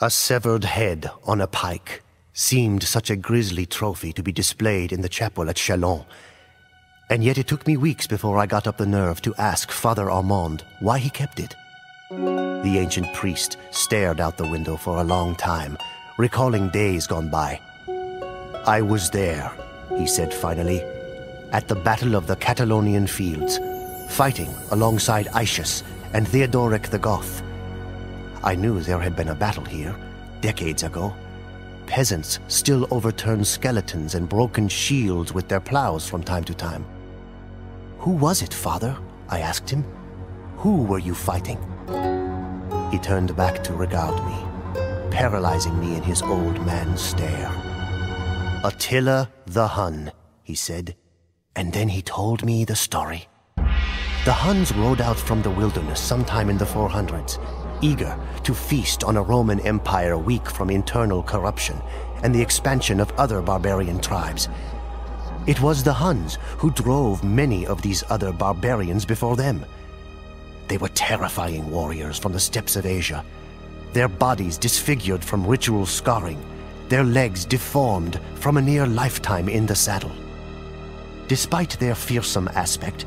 A severed head on a pike seemed such a grisly trophy to be displayed in the chapel at Chalons, and yet it took me weeks before I got up the nerve to ask Father Armand why he kept it. The ancient priest stared out the window for a long time, recalling days gone by. "I was there," he said finally, "at the Battle of the Catalonian Fields, fighting alongside Aetius and Theodoric the Goth. I knew there had been a battle here, decades ago. Peasants still overturned skeletons and broken shields with their plows from time to time." "Who was it, Father?" I asked him. "Who were you fighting?" He turned back to regard me, paralyzing me in his old man stare. "Attila the Hun," he said, and then he told me the story. The Huns rode out from the wilderness sometime in the 400s, eager to feast on a Roman Empire weak from internal corruption and the expansion of other barbarian tribes. It was the Huns who drove many of these other barbarians before them. They were terrifying warriors from the steppes of Asia, their bodies disfigured from ritual scarring, their legs deformed from a near lifetime in the saddle. Despite their fearsome aspect,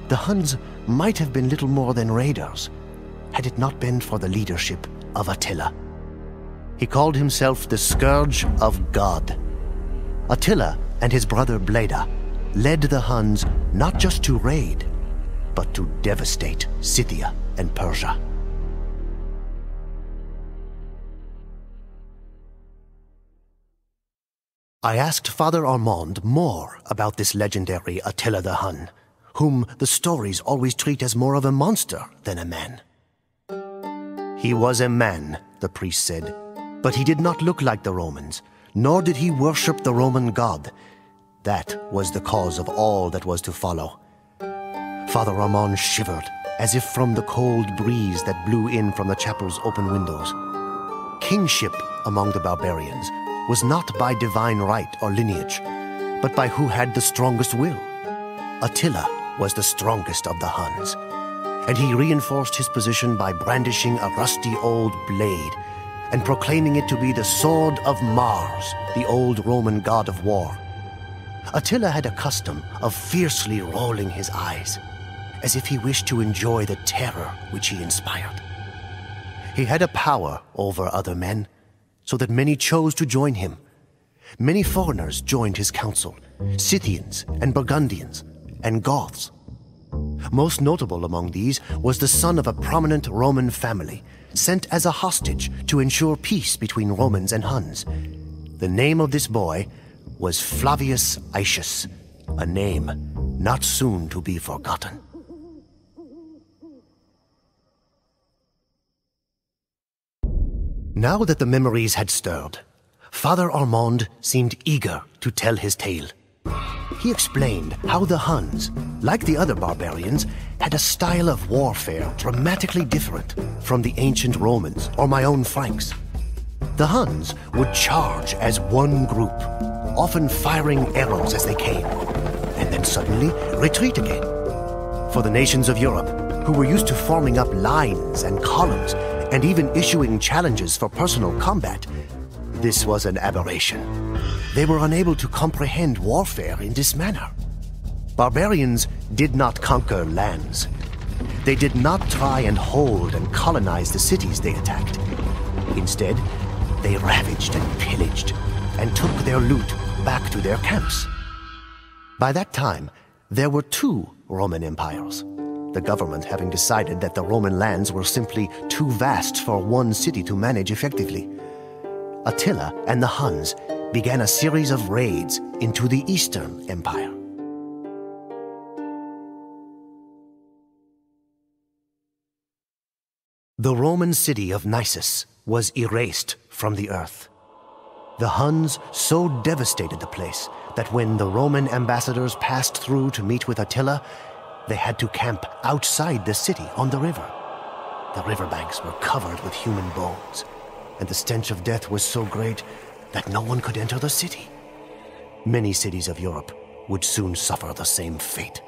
the Huns might have been little more than raiders, had it not been for the leadership of Attila. He called himself the Scourge of God. Attila and his brother Bleda led the Huns not just to raid, but to devastate Scythia and Persia. I asked Father Armand more about this legendary Attila the Hun, whom the stories always treat as more of a monster than a man. "He was a man," the priest said, "but he did not look like the Romans, nor did he worship the Roman god. That was the cause of all that was to follow." Father Armand shivered, as if from the cold breeze that blew in from the chapel's open windows. Kingship among the barbarians was not by divine right or lineage, but by who had the strongest will. Attila was the strongest of the Huns, and he reinforced his position by brandishing a rusty old blade and proclaiming it to be the sword of Mars, the old Roman god of war. Attila had a custom of fiercely rolling his eyes, as if he wished to enjoy the terror which he inspired. He had a power over other men, so that many chose to join him. Many foreigners joined his council, Scythians and Burgundians and Goths. Most notable among these was the son of a prominent Roman family, sent as a hostage to ensure peace between Romans and Huns. The name of this boy was Flavius Aetius, a name not soon to be forgotten. Now that the memories had stirred, Father Armand seemed eager to tell his tale. He explained how the Huns, like the other barbarians, had a style of warfare dramatically different from the ancient Romans or my own Franks. The Huns would charge as one group, often firing arrows as they came, and then suddenly retreat again. For the nations of Europe, who were used to forming up lines and columns and even issuing challenges for personal combat, this was an aberration. They were unable to comprehend warfare in this manner. Barbarians did not conquer lands. They did not try and hold and colonize the cities they attacked. Instead, they ravaged and pillaged and took their loot back to their camps. By that time, there were two Roman empires, the government having decided that the Roman lands were simply too vast for one city to manage effectively. Attila and the Huns began a series of raids into the Eastern Empire. The Roman city of Nisus was erased from the earth. The Huns so devastated the place that when the Roman ambassadors passed through to meet with Attila, they had to camp outside the city on the river. The riverbanks were covered with human bones, and the stench of death was so great that no one could enter the city. Many cities of Europe would soon suffer the same fate.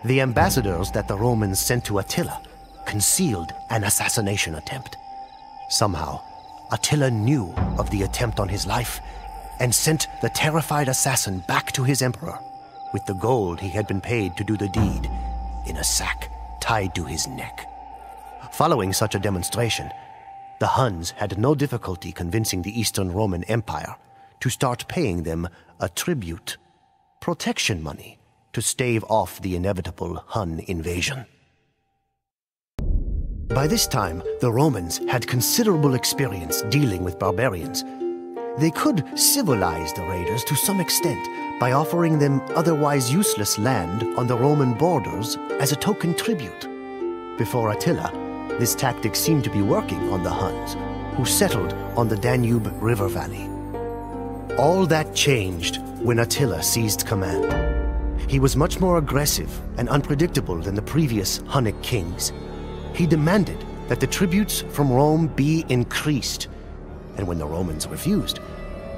The ambassadors that the Romans sent to Attila concealed an assassination attempt. Somehow, Attila knew of the attempt on his life and sent the terrified assassin back to his emperor with the gold he had been paid to do the deed in a sack tied to his neck. Following such a demonstration, the Huns had no difficulty convincing the Eastern Roman Empire to start paying them a tribute, protection money, to stave off the inevitable Hun invasion. By this time, the Romans had considerable experience dealing with barbarians. They could civilize the raiders to some extent by offering them otherwise useless land on the Roman borders as a token tribute. Before Attila, this tactic seemed to be working on the Huns, who settled on the Danube River Valley. All that changed when Attila seized command. He was much more aggressive and unpredictable than the previous Hunnic kings. He demanded that the tributes from Rome be increased, and when the Romans refused,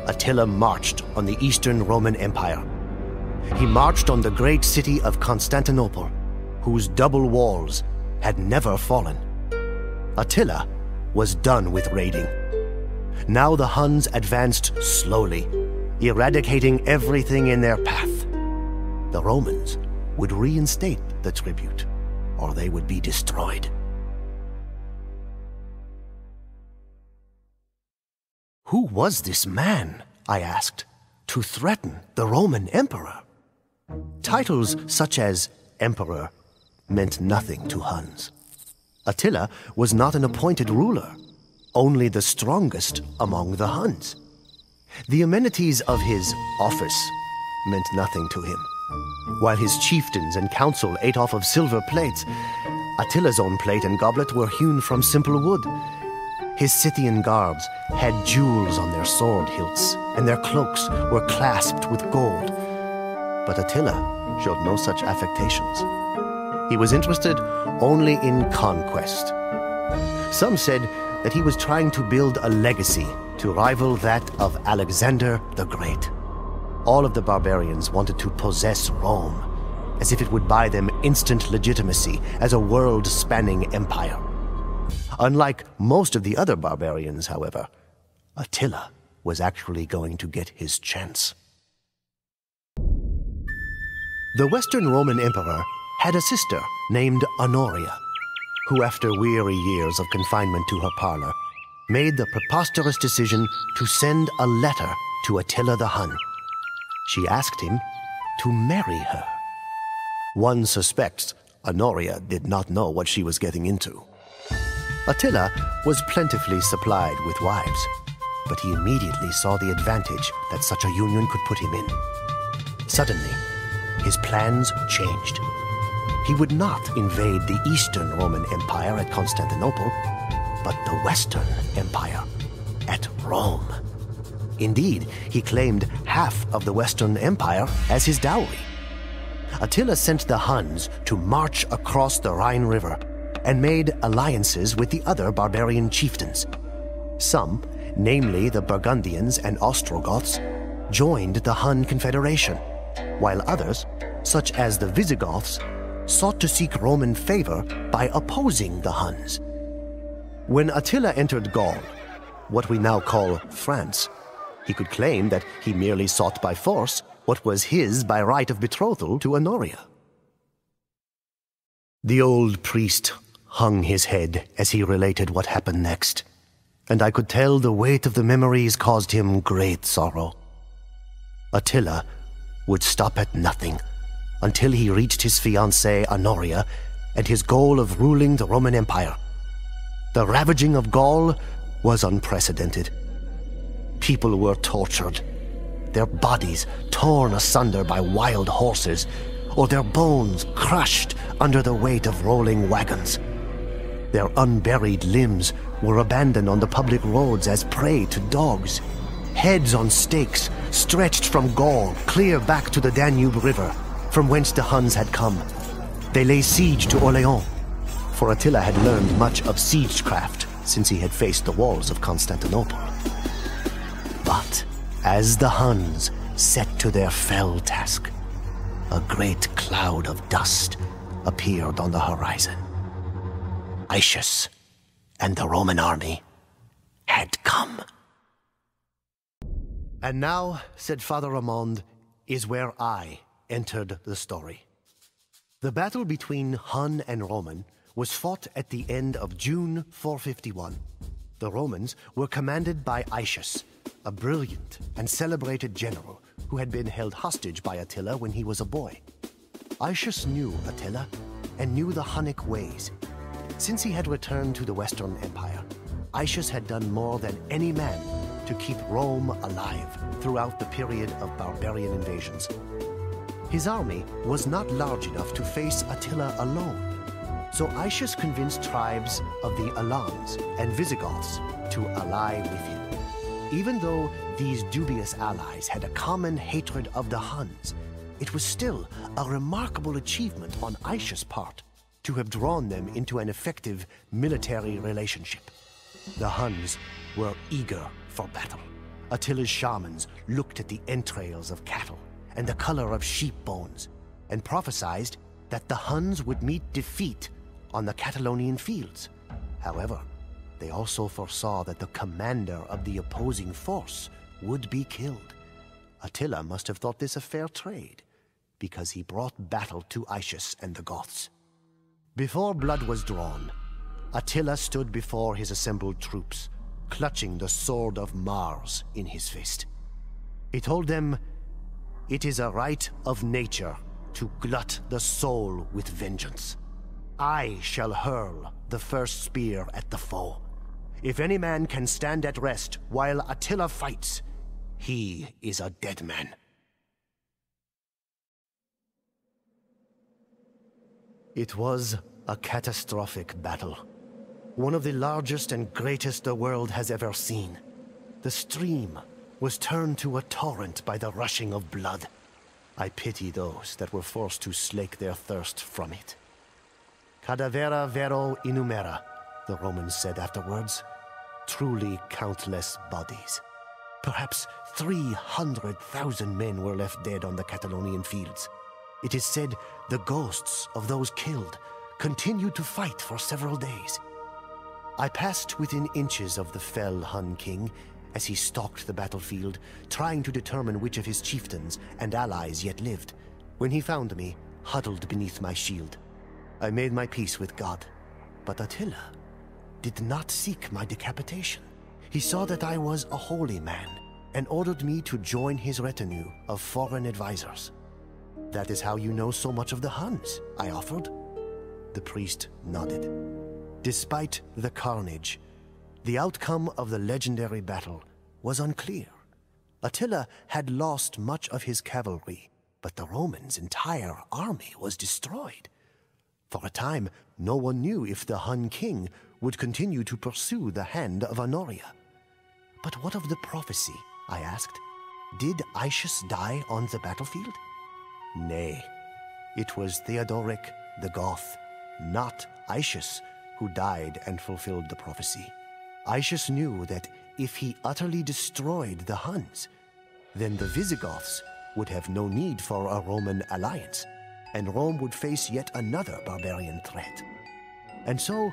Attila marched on the Eastern Roman Empire. He marched on the great city of Constantinople, whose double walls had never fallen. Attila was done with raiding. Now the Huns advanced slowly, eradicating everything in their path. The Romans would reinstate the tribute, or they would be destroyed. Who was this man, I asked, to threaten the Roman emperor? Titles such as emperor meant nothing to Huns. Attila was not an appointed ruler, only the strongest among the Huns. The amenities of his office meant nothing to him. While his chieftains and council ate off of silver plates, Attila's own plate and goblet were hewn from simple wood. His Scythian guards had jewels on their sword hilts, and their cloaks were clasped with gold. But Attila showed no such affectations. He was interested only in conquest. Some said that he was trying to build a legacy to rival that of Alexander the Great. All of the barbarians wanted to possess Rome, as if it would buy them instant legitimacy as a world-spanning empire. Unlike most of the other barbarians, however, Attila was actually going to get his chance. The Western Roman Emperor had a sister named Honoria, who after weary years of confinement to her parlor, made the preposterous decision to send a letter to Attila the Hun. She asked him to marry her. One suspects Honoria did not know what she was getting into. Attila was plentifully supplied with wives, but he immediately saw the advantage that such a union could put him in. Suddenly, his plans changed. He would not invade the Eastern Roman Empire at Constantinople, but the Western Empire at Rome. Indeed, he claimed half of the Western Empire as his dowry. Attila sent the Huns to march across the Rhine River and made alliances with the other barbarian chieftains. Some, namely the Burgundians and Ostrogoths, joined the Hun Confederation, while others, such as the Visigoths, sought to seek Roman favor by opposing the Huns. When Attila entered Gaul, what we now call France, he could claim that he merely sought by force what was his by right of betrothal to Honoria. The old priest hung his head as he related what happened next, and I could tell the weight of the memories caused him great sorrow. Attila would stop at nothing until he reached his fiancée Honoria and his goal of ruling the Roman Empire. The ravaging of Gaul was unprecedented. People were tortured, their bodies torn asunder by wild horses, or their bones crushed under the weight of rolling wagons. Their unburied limbs were abandoned on the public roads as prey to dogs. Heads on stakes stretched from Gaul clear back to the Danube River, from whence the Huns had come. They lay siege to Orléans, for Attila had learned much of siegecraft since he had faced the walls of Constantinople. But as the Huns set to their fell task, a great cloud of dust appeared on the horizon. Aetius and the Roman army had come. And now, said Father Ramond, is where I entered the story. The battle between Hun and Roman was fought at the end of June 451. The Romans were commanded by Aetius, a brilliant and celebrated general who had been held hostage by Attila when he was a boy. Aetius knew Attila and knew the Hunnic ways. Since he had returned to the Western Empire, Aetius had done more than any man to keep Rome alive throughout the period of barbarian invasions. His army was not large enough to face Attila alone, so Aetius convinced tribes of the Alans and Visigoths to ally with him. Even though these dubious allies had a common hatred of the Huns, it was still a remarkable achievement on Aetius' part to have drawn them into an effective military relationship. The Huns were eager for battle. Attila's shamans looked at the entrails of cattle and the color of sheep bones and prophesied that the Huns would meet defeat on the Catalonian fields. However, they also foresaw that the commander of the opposing force would be killed. Attila must have thought this a fair trade, because he brought battle to Aetius and the Goths. Before blood was drawn, Attila stood before his assembled troops, clutching the sword of Mars in his fist. He told them, "It is a right of nature to glut the soul with vengeance. I shall hurl the first spear at the foe. If any man can stand at rest while Attila fights, he is a dead man." It was a catastrophic battle. One of the largest and greatest the world has ever seen. The stream was turned to a torrent by the rushing of blood. I pity those that were forced to slake their thirst from it. Cadavera vero innumera, the Romans said afterwards. Truly countless bodies. Perhaps 300,000 men were left dead on the Catalonian fields. It is said the ghosts of those killed continued to fight for several days. I passed within inches of the fell Hun king as he stalked the battlefield, trying to determine which of his chieftains and allies yet lived, when he found me huddled beneath my shield. I made my peace with God, but Attila did not seek my decapitation. He saw that I was a holy man and ordered me to join his retinue of foreign advisors. "That is how you know so much of the Huns," I offered. The priest nodded. Despite the carnage, the outcome of the legendary battle was unclear. Attila had lost much of his cavalry, but the Romans' entire army was destroyed. For a time, no one knew if the Hun king would continue to pursue the hand of Honoria. "But what of the prophecy?" I asked. "Did Aetius die on the battlefield?" "Nay, it was Theodoric the Goth, not Aetius, who died and fulfilled the prophecy. Aetius knew that if he utterly destroyed the Huns, then the Visigoths would have no need for a Roman alliance, and Rome would face yet another barbarian threat. And so,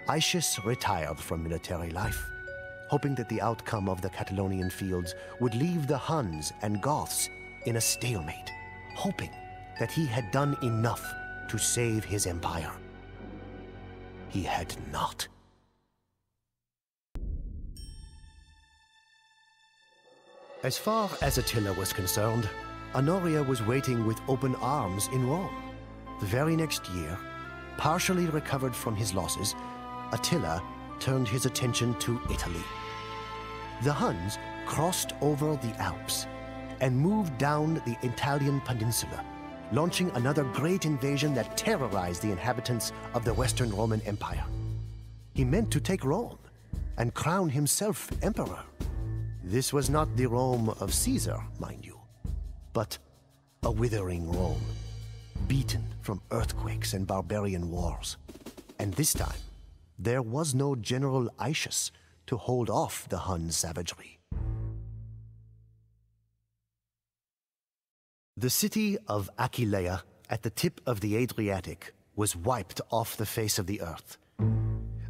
Aetius retired from military life, hoping that the outcome of the Catalonian fields would leave the Huns and Goths in a stalemate, hoping that he had done enough to save his empire. He had not. As far as Attila was concerned, Honoria was waiting with open arms in Rome. The very next year, partially recovered from his losses, Attila turned his attention to Italy. The Huns crossed over the Alps and moved down the Italian peninsula, launching another great invasion that terrorized the inhabitants of the Western Roman Empire. He meant to take Rome and crown himself emperor. This was not the Rome of Caesar, mind you, but a withering Rome, beaten from earthquakes and barbarian wars. And this time, there was no General Aetius to hold off the Hun savagery. The city of Aquileia, at the tip of the Adriatic, was wiped off the face of the earth.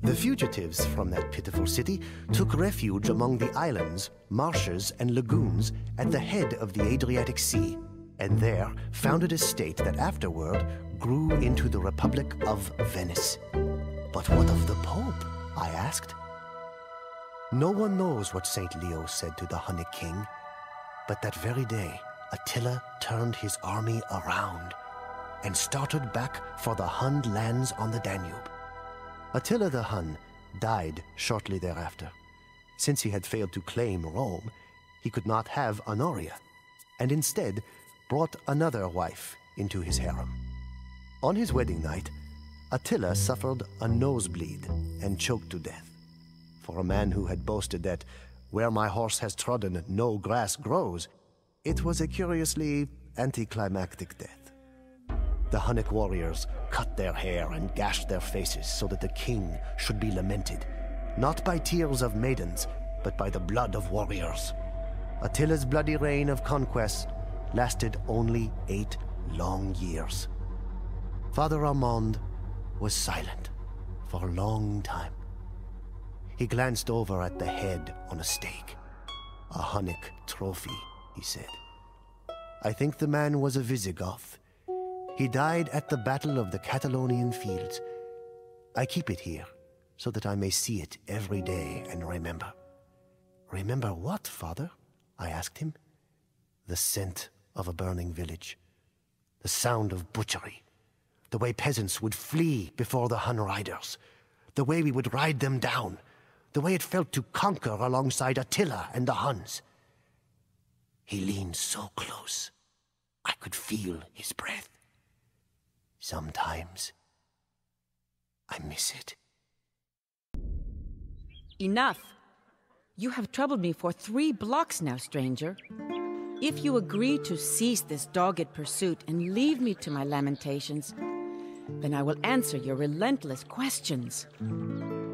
The fugitives from that pitiful city took refuge among the islands, marshes, and lagoons at the head of the Adriatic Sea, and there founded a state that afterward grew into the Republic of Venice. But what of the Pope? I asked. No one knows what St. Leo said to the Hunnic king, but that very day, Attila turned his army around and started back for the Hun lands on the Danube. Attila the Hun died shortly thereafter. Since he had failed to claim Rome, he could not have Honoria, and instead brought another wife into his harem. On his wedding night, Attila suffered a nosebleed and choked to death. For a man who had boasted that, "Where my horse has trodden, no grass grows," it was a curiously anticlimactic death. The Hunnic warriors cut their hair and gashed their faces so that the king should be lamented, not by tears of maidens, but by the blood of warriors. Attila's bloody reign of conquest lasted only 8 long years. Father Armand was silent for a long time. He glanced over at the head on a stake. "A Hunnic trophy," he said. "I think the man was a Visigoth. He died at the Battle of the Catalonian Fields. I keep it here, so that I may see it every day and remember." "Remember what, Father?" I asked him. "The scent of a burning village, the sound of butchery, the way peasants would flee before the Hun riders, the way we would ride them down, the way it felt to conquer alongside Attila and the Huns." He leaned so close, I could feel his breath. "Sometimes I miss it." Enough! You have troubled me for 3 blocks now, stranger. If you agree to cease this dogged pursuit and leave me to my lamentations, then I will answer your relentless questions.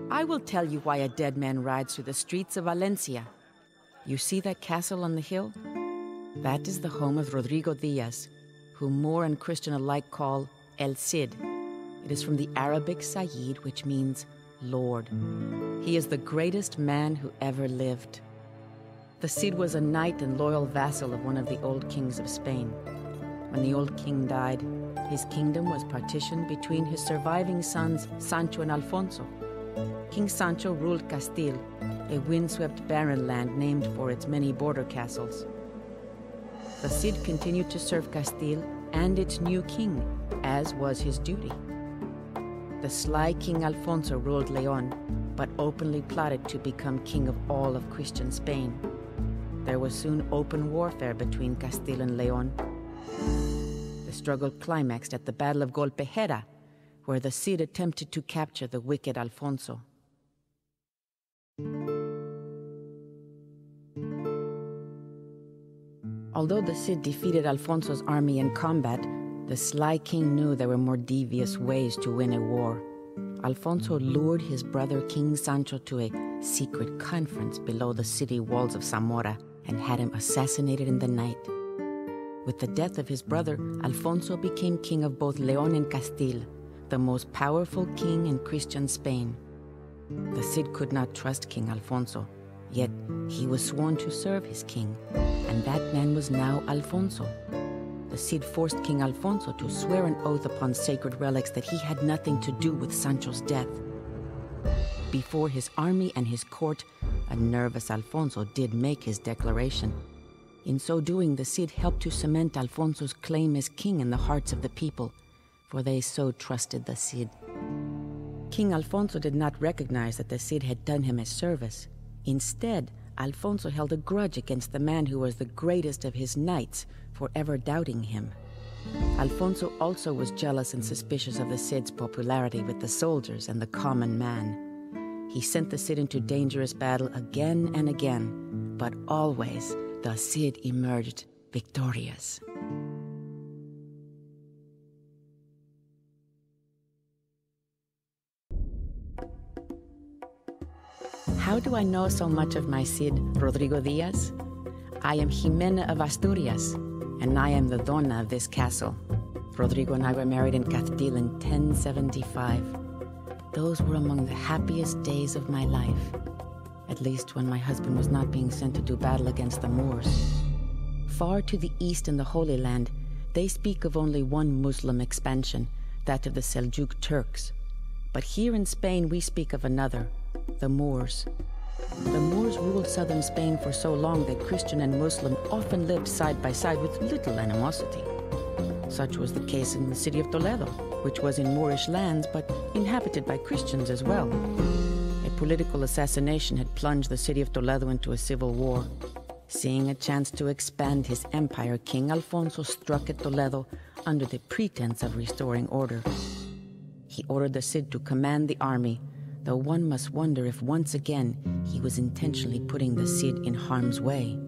I will tell you why a dead man rides through the streets of Valencia. You see that castle on the hill? That is the home of Rodrigo Diaz, whom Moor and Christian alike call El Cid. It is from the Arabic Sayyid, which means Lord. He is the greatest man who ever lived. The Cid was a knight and loyal vassal of one of the old kings of Spain. When the old king died, his kingdom was partitioned between his surviving sons, Sancho and Alfonso. King Sancho ruled Castile, a windswept barren land named for its many border castles. The Cid continued to serve Castile and its new king, as was his duty. The sly King Alfonso ruled Leon, but openly plotted to become king of all of Christian Spain. There was soon open warfare between Castile and Leon. The struggle climaxed at the Battle of Golpejera, where the Cid attempted to capture the wicked Alfonso. Although the Cid defeated Alfonso's army in combat, the sly king knew there were more devious ways to win a war. Alfonso lured his brother King Sancho to a secret conference below the city walls of Zamora and had him assassinated in the night. With the death of his brother, Alfonso became king of both Leon and Castile, the most powerful king in Christian Spain. The Cid could not trust King Alfonso, yet he was sworn to serve his king, and that man was now Alfonso. The Cid forced King Alfonso to swear an oath upon sacred relics that he had nothing to do with Sancho's death. Before his army and his court, a nervous Alfonso did make his declaration. In so doing, the Cid helped to cement Alfonso's claim as king in the hearts of the people, for they so trusted the Cid. King Alfonso did not recognize that the Cid had done him a service. Instead, Alfonso held a grudge against the man who was the greatest of his knights for ever doubting him. Alfonso also was jealous and suspicious of the Cid's popularity with the soldiers and the common man. He sent the Cid into dangerous battle again and again, but always the Cid emerged victorious. How do I know so much of my Cid, Rodrigo Diaz? I am Jimena of Asturias, and I am the dona of this castle. Rodrigo and I were married in Castile in 1075. those were among the happiest days of my life. At least when my husband was not being sent to do battle against the Moors. Far to the east in the Holy Land, they speak of only one Muslim expansion, that of the Seljuk Turks. But here in Spain we speak of another, the Moors. The Moors ruled southern Spain for so long that Christian and Muslim often lived side by side with little animosity. Such was the case in the city of Toledo, which was in Moorish lands but inhabited by Christians as well. A political assassination had plunged the city of Toledo into a civil war. Seeing a chance to expand his empire, King Alfonso struck at Toledo under the pretense of restoring order. He ordered the Cid to command the army, though one must wonder if once again he was intentionally putting the Cid in harm's way.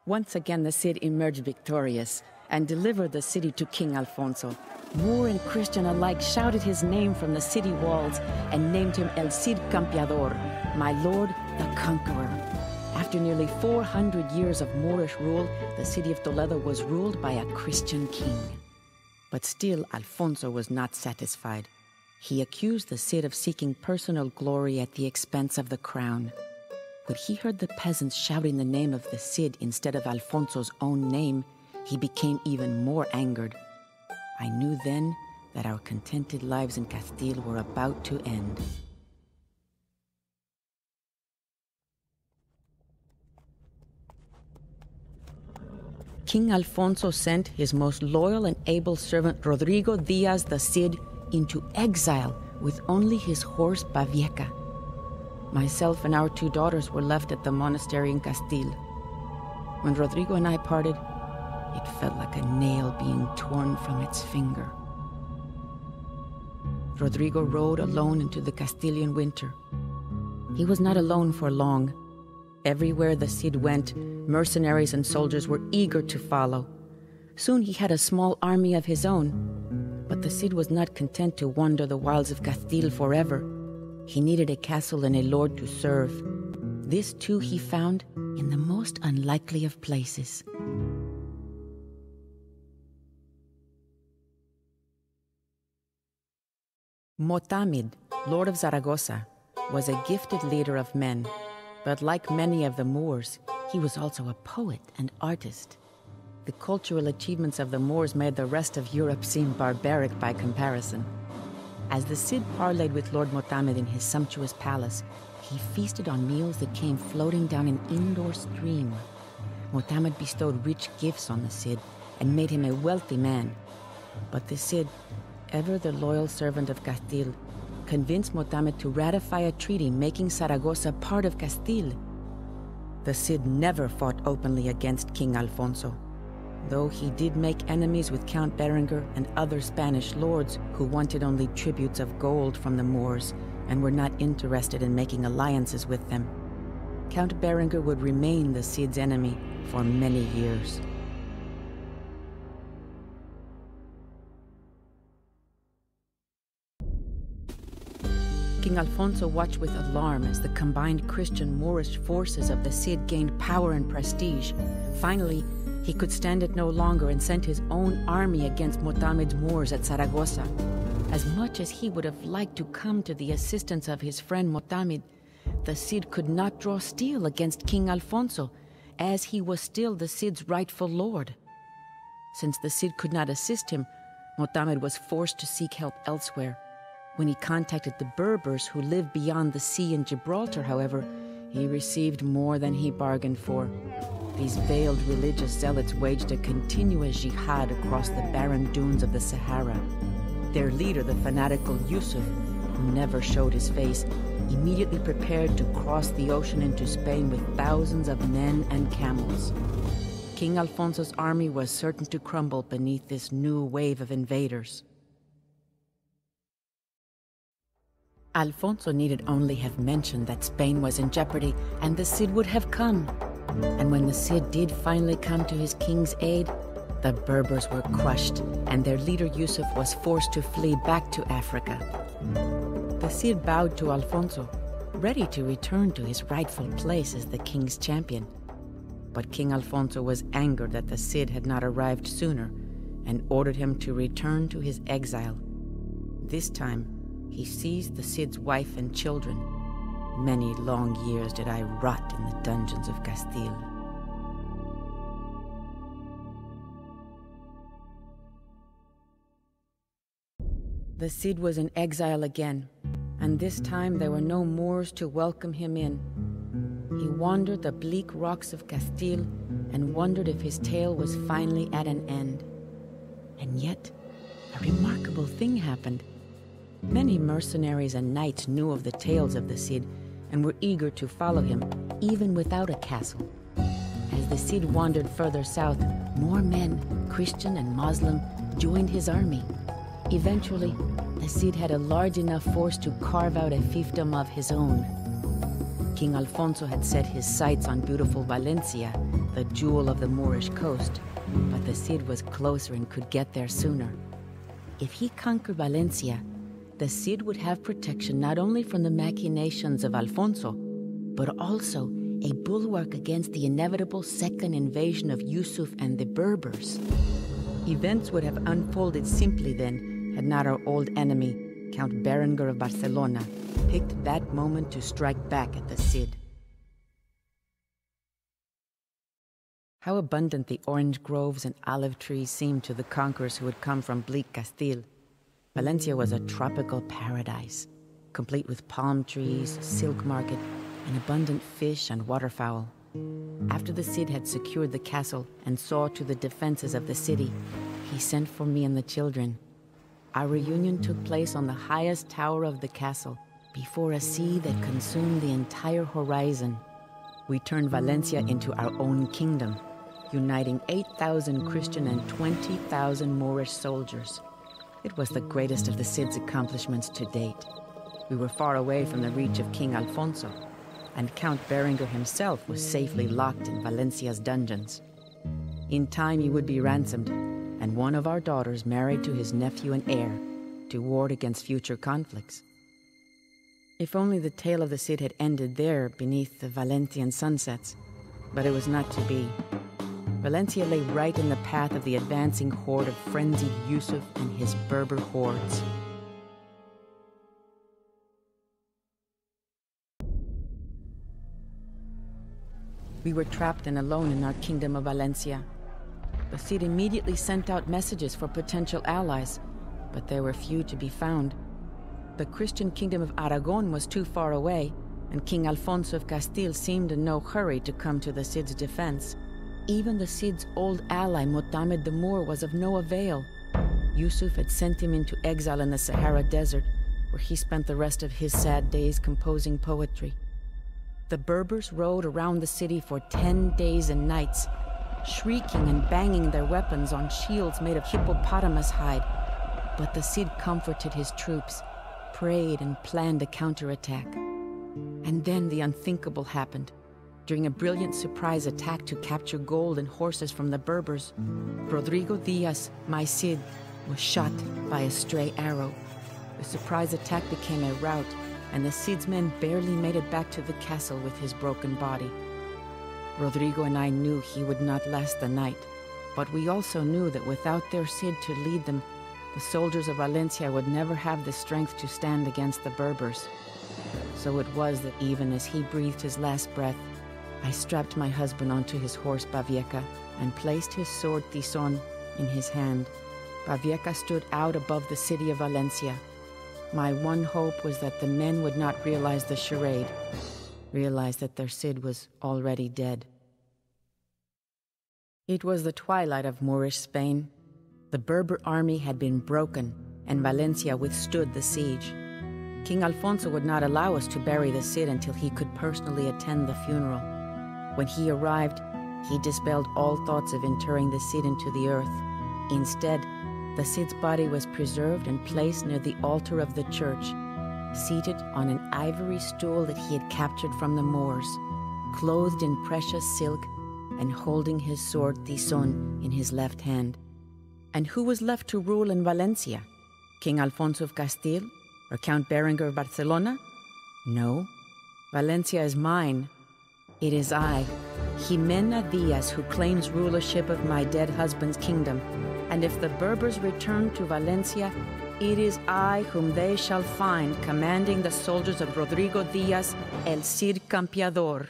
Once again the Cid emerged victorious and delivered the city to King Alfonso. Moor and Christian alike shouted his name from the city walls and named him El Cid Campeador, my lord, the conqueror. After nearly 400 years of Moorish rule, the city of Toledo was ruled by a Christian king. But still, Alfonso was not satisfied. He accused the Cid of seeking personal glory at the expense of the crown. When he heard the peasants shouting the name of the Cid instead of Alfonso's own name, he became even more angered. I knew then that our contented lives in Castile were about to end. King Alfonso sent his most loyal and able servant Rodrigo Diaz the Cid into exile with only his horse Bavieca. Myself and our 2 daughters were left at the monastery in Castile. When Rodrigo and I parted, it felt like a nail being torn from its finger. Rodrigo rode alone into the Castilian winter. He was not alone for long. Everywhere the Cid went, mercenaries and soldiers were eager to follow. Soon he had a small army of his own. But the Cid was not content to wander the wilds of Castile forever. He needed a castle and a lord to serve. This too he found in the most unlikely of places. Motamid, Lord of Zaragoza, was a gifted leader of men, but like many of the Moors, he was also a poet and artist. The cultural achievements of the Moors made the rest of Europe seem barbaric by comparison. As the Cid parleyed with Lord Motamid in his sumptuous palace, he feasted on meals that came floating down an indoor stream. Motamid bestowed rich gifts on the Cid and made him a wealthy man. But the Cid, ever the loyal servant of Castile, convinced Motamid to ratify a treaty making Saragossa part of Castile. The Cid never fought openly against King Alfonso, though he did make enemies with Count Berenguer and other Spanish lords who wanted only tributes of gold from the Moors and were not interested in making alliances with them. Count Berenguer would remain the Cid's enemy for many years. King Alfonso watched with alarm as the combined Christian-Moorish forces of the Cid gained power and prestige. Finally, he could stand it no longer and sent his own army against Motamid's Moors at Saragossa. As much as he would have liked to come to the assistance of his friend Motamid, the Cid could not draw steel against King Alfonso, as he was still the Cid's rightful lord. Since the Cid could not assist him, Motamid was forced to seek help elsewhere. When he contacted the Berbers who lived beyond the sea in Gibraltar, however, he received more than he bargained for. These veiled religious zealots waged a continuous jihad across the barren dunes of the Sahara. Their leader, the fanatical Yusuf, who never showed his face, immediately prepared to cross the ocean into Spain with thousands of men and camels. King Alfonso's army was certain to crumble beneath this new wave of invaders. Alfonso needed only have mentioned that Spain was in jeopardy, and the Cid would have come. And when the Cid did finally come to his king's aid, the Berbers were crushed, and their leader Yusuf was forced to flee back to Africa. The Cid bowed to Alfonso, ready to return to his rightful place as the king's champion. But King Alfonso was angered that the Cid had not arrived sooner and ordered him to return to his exile. This time, he seized the Cid's wife and children. Many long years did I rot in the dungeons of Castile. The Cid was in exile again, and this time there were no Moors to welcome him in. He wandered the bleak rocks of Castile and wondered if his tale was finally at an end. And yet, a remarkable thing happened. Many mercenaries and knights knew of the tales of the Cid and were eager to follow him, even without a castle. As the Cid wandered further south, more men, Christian and Muslim, joined his army. Eventually, the Cid had a large enough force to carve out a fiefdom of his own. King Alfonso had set his sights on beautiful Valencia, the jewel of the Moorish coast, but the Cid was closer and could get there sooner. If he conquered Valencia, the Cid would have protection not only from the machinations of Alfonso, but also a bulwark against the inevitable second invasion of Yusuf and the Berbers. Events would have unfolded simply then, had not our old enemy, Count Berengar of Barcelona, picked that moment to strike back at the Cid. How abundant the orange groves and olive trees seemed to the conquerors who had come from bleak Castile. Valencia was a tropical paradise, complete with palm trees, silk market, and abundant fish and waterfowl. After the Cid had secured the castle and saw to the defenses of the city, he sent for me and the children. Our reunion took place on the highest tower of the castle, before a sea that consumed the entire horizon. We turned Valencia into our own kingdom, uniting 8,000 Christian and 20,000 Moorish soldiers. It was the greatest of the Cid's accomplishments to date. We were far away from the reach of King Alfonso, and Count Berengar himself was safely locked in Valencia's dungeons. In time he would be ransomed, and one of our daughters married to his nephew and heir, to ward against future conflicts. If only the tale of the Cid had ended there beneath the Valencian sunsets, but it was not to be. Valencia lay right in the path of the advancing horde of frenzied Yusuf and his Berber hordes. We were trapped and alone in our kingdom of Valencia. The Cid immediately sent out messages for potential allies, but there were few to be found. The Christian kingdom of Aragon was too far away, and King Alfonso of Castile seemed in no hurry to come to the Cid's defense. Even the Cid's old ally, Motamed the Moor, was of no avail. Yusuf had sent him into exile in the Sahara Desert, where he spent the rest of his sad days composing poetry. The Berbers rode around the city for 10 days and nights, shrieking and banging their weapons on shields made of hippopotamus hide. But the Cid comforted his troops, prayed and planned a counterattack. And then the unthinkable happened. During a brilliant surprise attack to capture gold and horses from the Berbers, Rodrigo Diaz, my Cid, was shot by a stray arrow. The surprise attack became a rout, and the Cid's men barely made it back to the castle with his broken body. Rodrigo and I knew he would not last the night, but we also knew that without their Cid to lead them, the soldiers of Valencia would never have the strength to stand against the Berbers. So it was that even as he breathed his last breath, I strapped my husband onto his horse Bavieca and placed his sword Tizon in his hand. Bavieca stood out above the city of Valencia. My one hope was that the men would not realize the charade, realize that their Cid was already dead. It was the twilight of Moorish Spain. The Berber army had been broken, and Valencia withstood the siege. King Alfonso would not allow us to bury the Cid until he could personally attend the funeral. When he arrived, he dispelled all thoughts of interring the Cid into the earth. Instead, the Cid's body was preserved and placed near the altar of the church, seated on an ivory stool that he had captured from the Moors, clothed in precious silk and holding his sword Tizon in his left hand. And who was left to rule in Valencia? King Alfonso of Castile or Count Berengar of Barcelona? No, Valencia is mine. It is I, Jimena Diaz, who claims rulership of my dead husband's kingdom. And if the Berbers return to Valencia, it is I whom they shall find commanding the soldiers of Rodrigo Diaz, el Cid Campeador.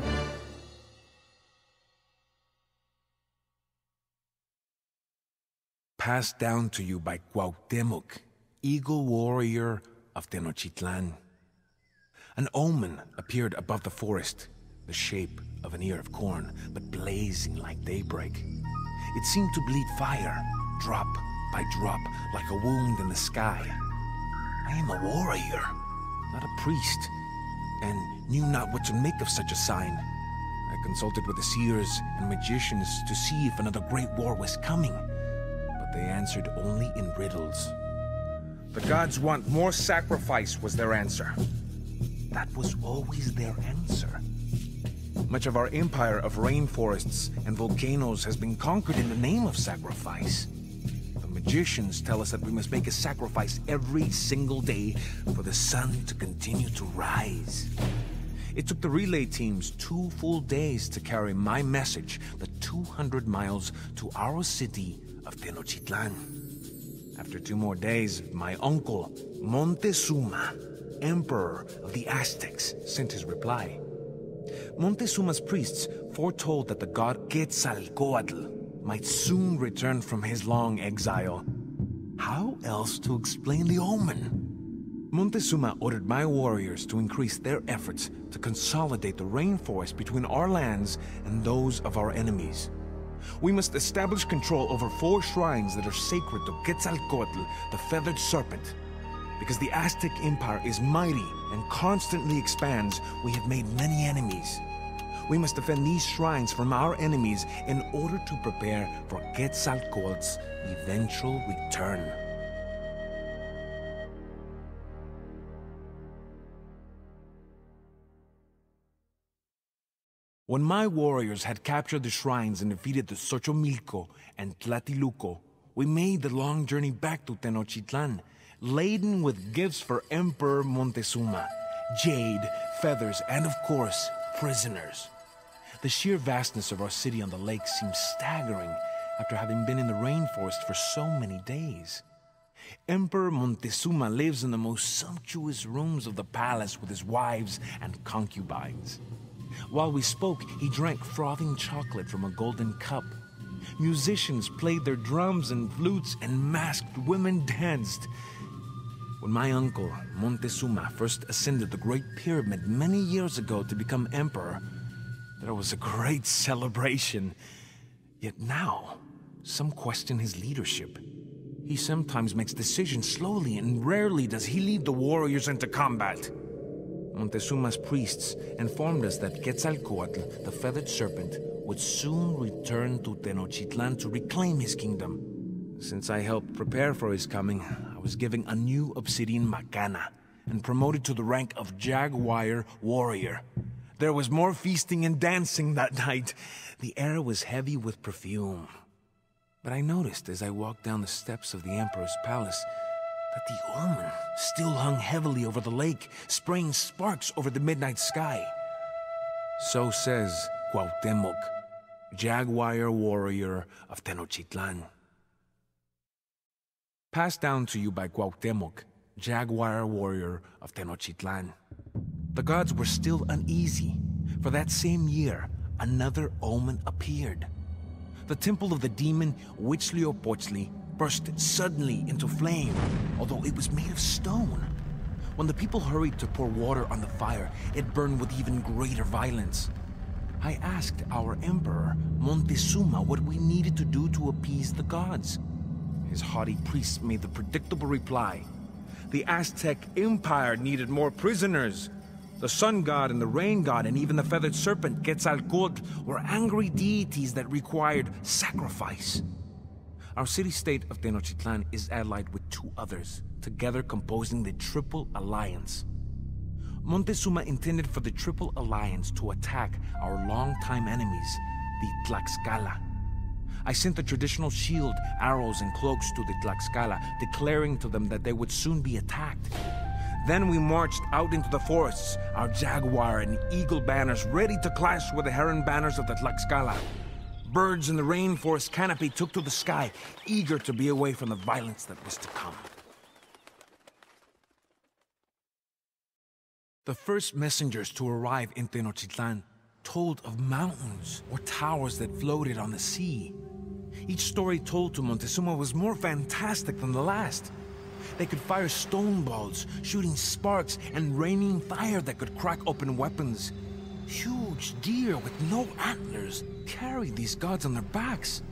Passed down to you by Cuauhtémoc, eagle warrior of Tenochtitlan. An omen appeared above the forest, the shape of an ear of corn, but blazing like daybreak. It seemed to bleed fire, drop by drop, like a wound in the sky. I am a warrior, not a priest, and knew not what to make of such a sign. I consulted with the seers and magicians to see if another great war was coming, but they answered only in riddles. The gods want more sacrifice, was their answer. That was always their answer. Much of our empire of rainforests and volcanoes has been conquered in the name of sacrifice. The magicians tell us that we must make a sacrifice every single day for the sun to continue to rise. It took the relay teams 2 full days to carry my message the 200 miles to our city of Tenochtitlan. After 2 more days, my uncle, Montezuma, Emperor of the Aztecs, sent his reply. Montezuma's priests foretold that the god Quetzalcoatl might soon return from his long exile. How else to explain the omen? Montezuma ordered my warriors to increase their efforts to consolidate the rainforest between our lands and those of our enemies. We must establish control over 4 shrines that are sacred to Quetzalcoatl, the feathered serpent. Because the Aztec Empire is mighty and constantly expands, we have made many enemies. We must defend these shrines from our enemies in order to prepare for Quetzalcoatl's eventual return. When my warriors had captured the shrines and defeated the Xochomilco and Tlatelolco, we made the long journey back to Tenochtitlan, laden with gifts for Emperor Montezuma, jade, feathers, and of course, prisoners. The sheer vastness of our city on the lake seemed staggering after having been in the rainforest for so many days. Emperor Montezuma lives in the most sumptuous rooms of the palace with his wives and concubines. While we spoke, he drank frothing chocolate from a golden cup. Musicians played their drums and flutes, and masked women danced. When my uncle, Montezuma, first ascended the Great Pyramid many years ago to become emperor, there was a great celebration. Yet now, some question his leadership. He sometimes makes decisions slowly, and rarely does he lead the warriors into combat. Montezuma's priests informed us that Quetzalcoatl, the feathered serpent, would soon return to Tenochtitlan to reclaim his kingdom. Since I helped prepare for his coming, I was given a new obsidian macana and promoted to the rank of Jaguar warrior. There was more feasting and dancing that night. The air was heavy with perfume. But I noticed as I walked down the steps of the Emperor's palace that the omen still hung heavily over the lake, spraying sparks over the midnight sky. So says Cuauhtémoc, Jaguar warrior of Tenochtitlan. Passed down to you by Cuauhtémoc, Jaguar warrior of Tenochtitlan. The gods were still uneasy, for that same year, another omen appeared. The temple of the demon Huitzilopochtli burst suddenly into flame, although it was made of stone. When the people hurried to pour water on the fire, it burned with even greater violence. I asked our emperor, Montezuma, what we needed to do to appease the gods. His haughty priests made the predictable reply. The Aztec Empire needed more prisoners. The sun god and the rain god and even the feathered serpent Quetzalcoatl were angry deities that required sacrifice. Our city-state of Tenochtitlan is allied with 2 others, together composing the Triple Alliance. Montezuma intended for the Triple Alliance to attack our longtime enemies, the Tlaxcala. I sent the traditional shield, arrows, and cloaks to the Tlaxcala, declaring to them that they would soon be attacked. Then we marched out into the forests, our jaguar and eagle banners ready to clash with the heron banners of the Tlaxcala. Birds in the rainforest canopy took to the sky, eager to be away from the violence that was to come. The first messengers to arrive in Tenochtitlan told of mountains or towers that floated on the sea. Each story told to Montezuma was more fantastic than the last. They could fire stone balls, shooting sparks, and raining fire that could crack open weapons. Huge deer with no antlers carried these gods on their backs.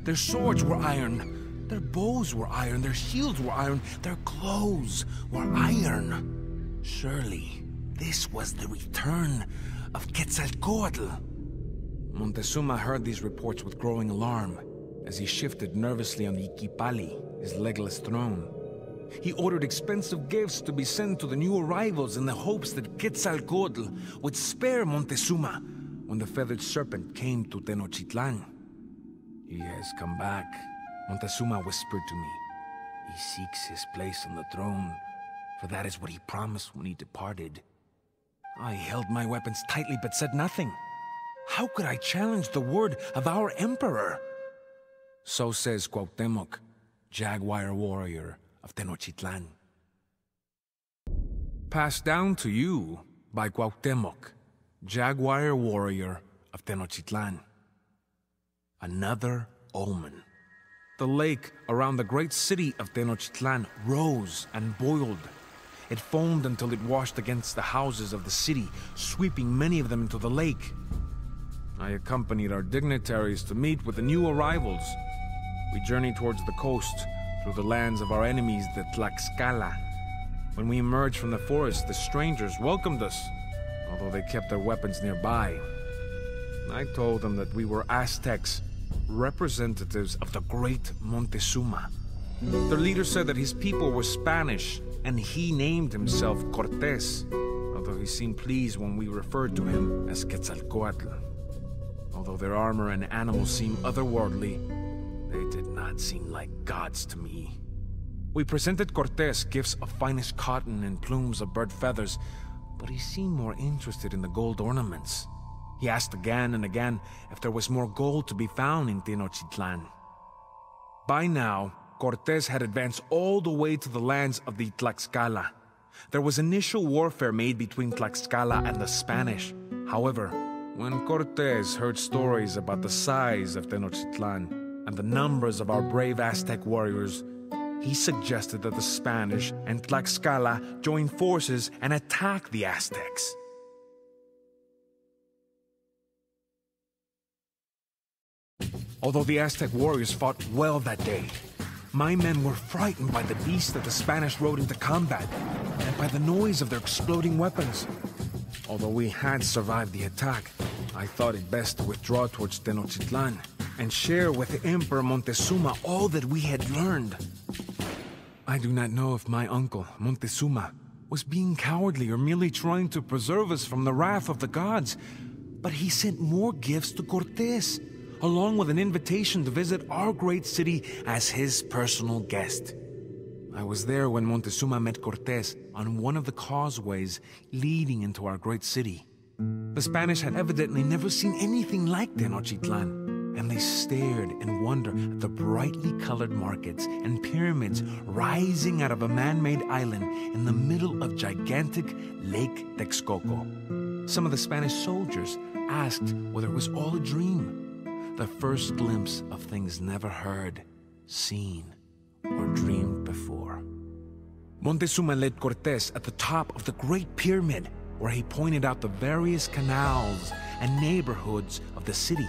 Their swords were iron, their bows were iron, their shields were iron, their clothes were iron. Surely, this was the return of Quetzalcoatl. Montezuma heard these reports with growing alarm as he shifted nervously on the Iquipali, his legless throne. He ordered expensive gifts to be sent to the new arrivals in the hopes that Quetzalcoatl would spare Montezuma when the feathered serpent came to Tenochtitlan. "He has come back," Montezuma whispered to me. "He seeks his place on the throne, for that is what he promised when he departed." I held my weapons tightly but said nothing. How could I challenge the word of our emperor? So says Cuauhtémoc, jaguar warrior of Tenochtitlan. Passed down to you by Cuauhtémoc, jaguar warrior of Tenochtitlan. Another omen. The lake around the great city of Tenochtitlan rose and boiled. It foamed until it washed against the houses of the city, sweeping many of them into the lake. I accompanied our dignitaries to meet with the new arrivals. We journeyed towards the coast, through the lands of our enemies, the Tlaxcala. When we emerged from the forest, the strangers welcomed us, although they kept their weapons nearby. I told them that we were Aztecs, representatives of the great Montezuma. Their leader said that his people were Spanish, and he named himself Cortés, although he seemed pleased when we referred to him as Quetzalcoatl. Although their armor and animals seemed otherworldly, they did not seem like gods to me. We presented Cortés gifts of finest cotton and plumes of bird feathers, but he seemed more interested in the gold ornaments. He asked again and again if there was more gold to be found in Tenochtitlan. By now, Cortés had advanced all the way to the lands of the Tlaxcala. There was initial warfare made between Tlaxcala and the Spanish. However, when Cortés heard stories about the size of Tenochtitlan and the numbers of our brave Aztec warriors, he suggested that the Spanish and Tlaxcala join forces and attack the Aztecs. Although the Aztec warriors fought well that day, my men were frightened by the beasts that the Spanish rode into combat, and by the noise of their exploding weapons. Although we had survived the attack, I thought it best to withdraw towards Tenochtitlan and share with Emperor Montezuma all that we had learned. I do not know if my uncle, Montezuma, was being cowardly or merely trying to preserve us from the wrath of the gods, but he sent more gifts to Cortés, along with an invitation to visit our great city as his personal guest. I was there when Montezuma met Cortés on one of the causeways leading into our great city. The Spanish had evidently never seen anything like Tenochtitlan, and they stared in wonder at the brightly colored markets and pyramids rising out of a man-made island in the middle of gigantic Lake Texcoco. Some of the Spanish soldiers asked whether it was all a dream. The first glimpse of things never heard, seen, or dreamed before. Montezuma led Cortés at the top of the Great Pyramid, where he pointed out the various canals and neighborhoods of the city.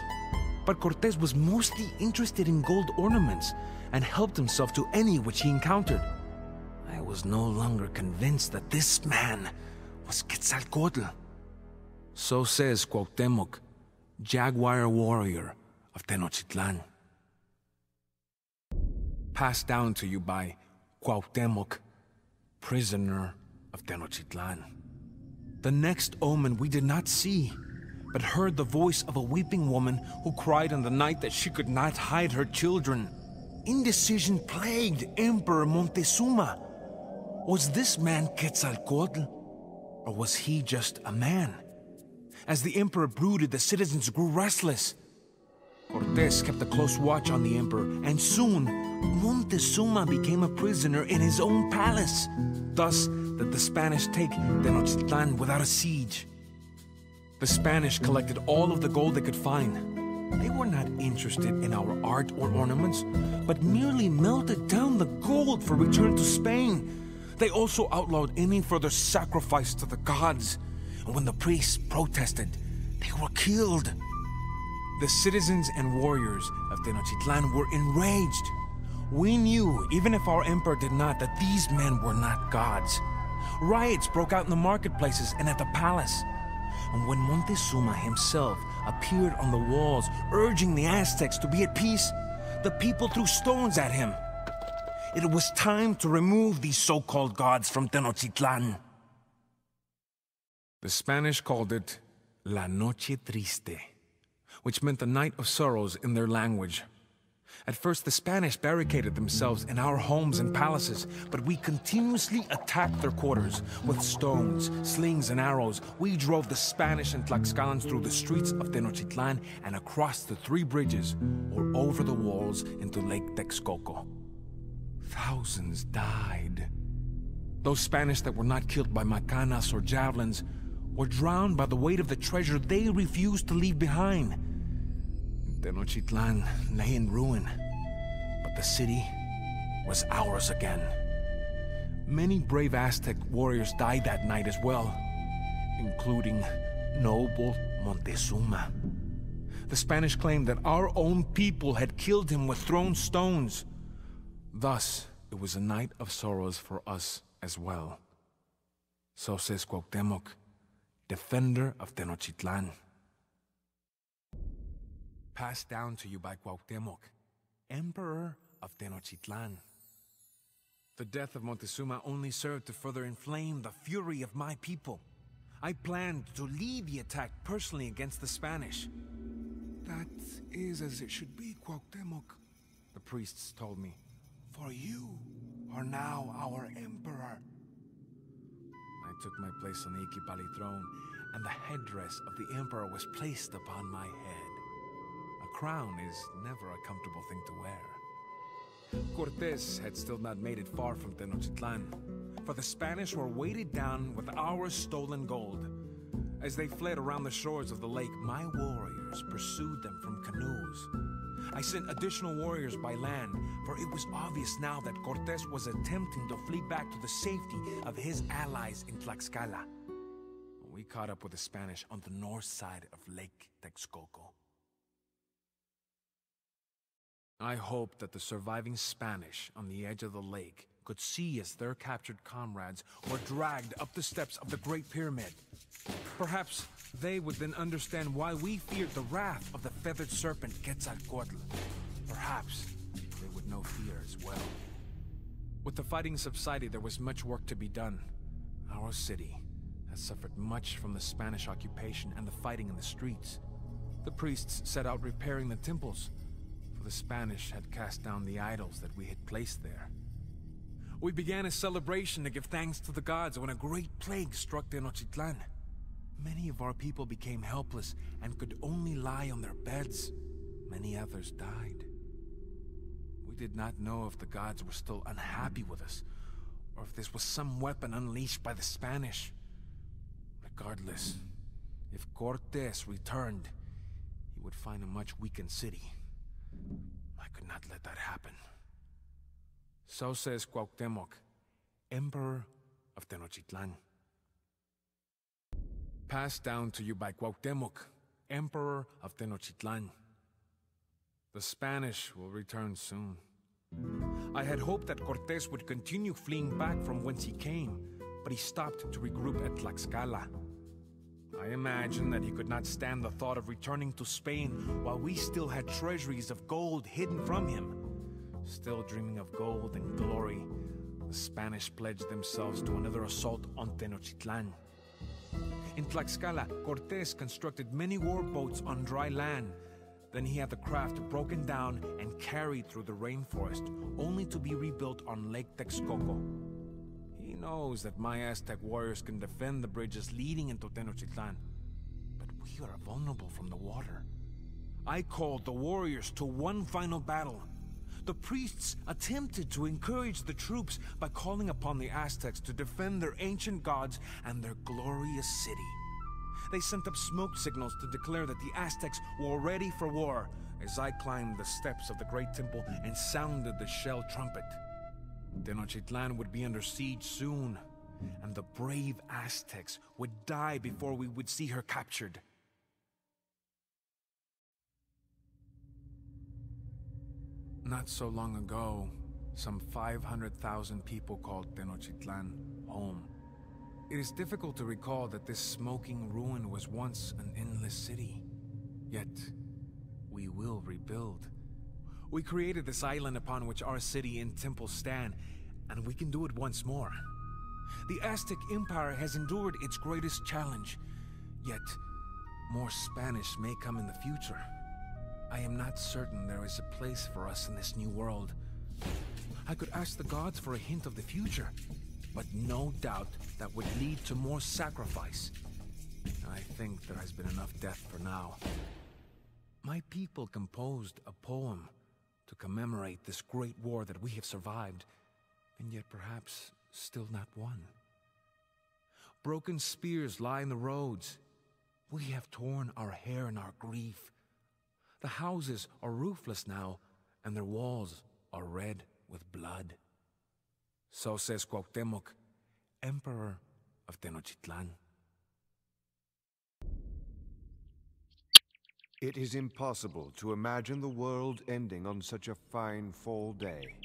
But Cortés was mostly interested in gold ornaments and helped himself to any which he encountered. I was no longer convinced that this man was Quetzalcoatl. So says Cuauhtémoc, jaguar warrior of Tenochtitlan. Passed down to you by Cuauhtémoc, prisoner of Tenochtitlan. The next omen we did not see, but heard the voice of a weeping woman who cried in the night that she could not hide her children. Indecision plagued Emperor Montezuma. Was this man Quetzalcoatl? Or was he just a man? As the Emperor brooded, the citizens grew restless. Cortés kept a close watch on the Emperor, and soon, Montezuma became a prisoner in his own palace. Thus did the Spanish take Tenochtitlan without a siege. The Spanish collected all of the gold they could find. They were not interested in our art or ornaments, but merely melted down the gold for return to Spain. They also outlawed any further sacrifice to the gods, and when the priests protested, they were killed. The citizens and warriors of Tenochtitlan were enraged. We knew, even if our emperor did not, that these men were not gods. Riots broke out in the marketplaces and at the palace. And when Montezuma himself appeared on the walls, urging the Aztecs to be at peace, the people threw stones at him. It was time to remove these so-called gods from Tenochtitlan. The Spanish called it La Noche Triste, which meant the night of sorrows in their language. At first, the Spanish barricaded themselves in our homes and palaces, but we continuously attacked their quarters. With stones, slings, and arrows, we drove the Spanish and Tlaxcalans through the streets of Tenochtitlan and across the 3 bridges, or over the walls into Lake Texcoco. Thousands died. Those Spanish that were not killed by macanas or javelins were drowned by the weight of the treasure they refused to leave behind. Tenochtitlan lay in ruin, but the city was ours again. Many brave Aztec warriors died that night as well, including noble Montezuma. The Spanish claimed that our own people had killed him with thrown stones. Thus, it was a night of sorrows for us as well. So says Cuauhtémoc, defender of Tenochtitlan. Passed down to you by Cuauhtémoc, Emperor of Tenochtitlan. The death of Montezuma only served to further inflame the fury of my people. I planned to lead the attack personally against the Spanish. That is as it should be, Cuauhtémoc, the priests told me. For you are now our emperor. I took my place on the Iquipali throne, and the headdress of the emperor was placed upon my head. A crown is never a comfortable thing to wear. Cortés had still not made it far from Tenochtitlan, for the Spanish were weighted down with our stolen gold. As they fled around the shores of the lake, my warriors pursued them from canoes. I sent additional warriors by land, for it was obvious now that Cortés was attempting to flee back to the safety of his allies in Tlaxcala. We caught up with the Spanish on the north side of Lake Texcoco. I hoped that the surviving Spanish on the edge of the lake could see as their captured comrades were dragged up the steps of the Great Pyramid. Perhaps they would then understand why we feared the wrath of the feathered serpent Quetzalcoatl. Perhaps they would know fear as well. With the fighting subsided, there was much work to be done. Our city has suffered much from the Spanish occupation and the fighting in the streets. The priests set out repairing the temples, for the Spanish had cast down the idols that we had placed there. We began a celebration to give thanks to the gods when a great plague struck Tenochtitlan. Many of our people became helpless and could only lie on their beds. Many others died. We did not know if the gods were still unhappy with us, or if this was some weapon unleashed by the Spanish. Regardless, if Cortés returned, he would find a much weakened city. I could not let that happen. So says Cuauhtémoc, Emperor of Tenochtitlan. Passed down to you by Cuauhtémoc, Emperor of Tenochtitlan. The Spanish will return soon. I had hoped that Cortés would continue fleeing back from whence he came, but he stopped to regroup at Tlaxcala. I imagined that he could not stand the thought of returning to Spain while we still had treasuries of gold hidden from him. Still dreaming of gold and glory, the Spanish pledged themselves to another assault on Tenochtitlan. In Tlaxcala, Cortés constructed many war boats on dry land. Then he had the craft broken down and carried through the rainforest, only to be rebuilt on Lake Texcoco. He He knows that my Aztec warriors can defend the bridges leading into Tenochtitlan, but we are vulnerable from the water. I called the warriors to one final battle. The priests attempted to encourage the troops by calling upon the Aztecs to defend their ancient gods and their glorious city. They sent up smoke signals to declare that the Aztecs were ready for war as I climbed the steps of the Great Temple and sounded the shell trumpet. Tenochtitlan would be under siege soon, and the brave Aztecs would die before we would see her captured. Not so long ago, some 500,000 people called Tenochtitlan home. It is difficult to recall that this smoking ruin was once an endless city. Yet, we will rebuild. We created this island upon which our city and temple stand, and we can do it once more. The Aztec Empire has endured its greatest challenge, yet more Spanish may come in the future. I am not certain there is a place for us in this new world. I could ask the gods for a hint of the future, but no doubt that would lead to more sacrifice. I think there has been enough death for now. My people composed a poem to commemorate this great war that we have survived, and yet perhaps still not won. Broken spears lie in the roads. We have torn our hair in our grief. The houses are roofless now, and their walls are red with blood. So says Cuauhtémoc, Emperor of Tenochtitlan. It is impossible to imagine the world ending on such a fine fall day.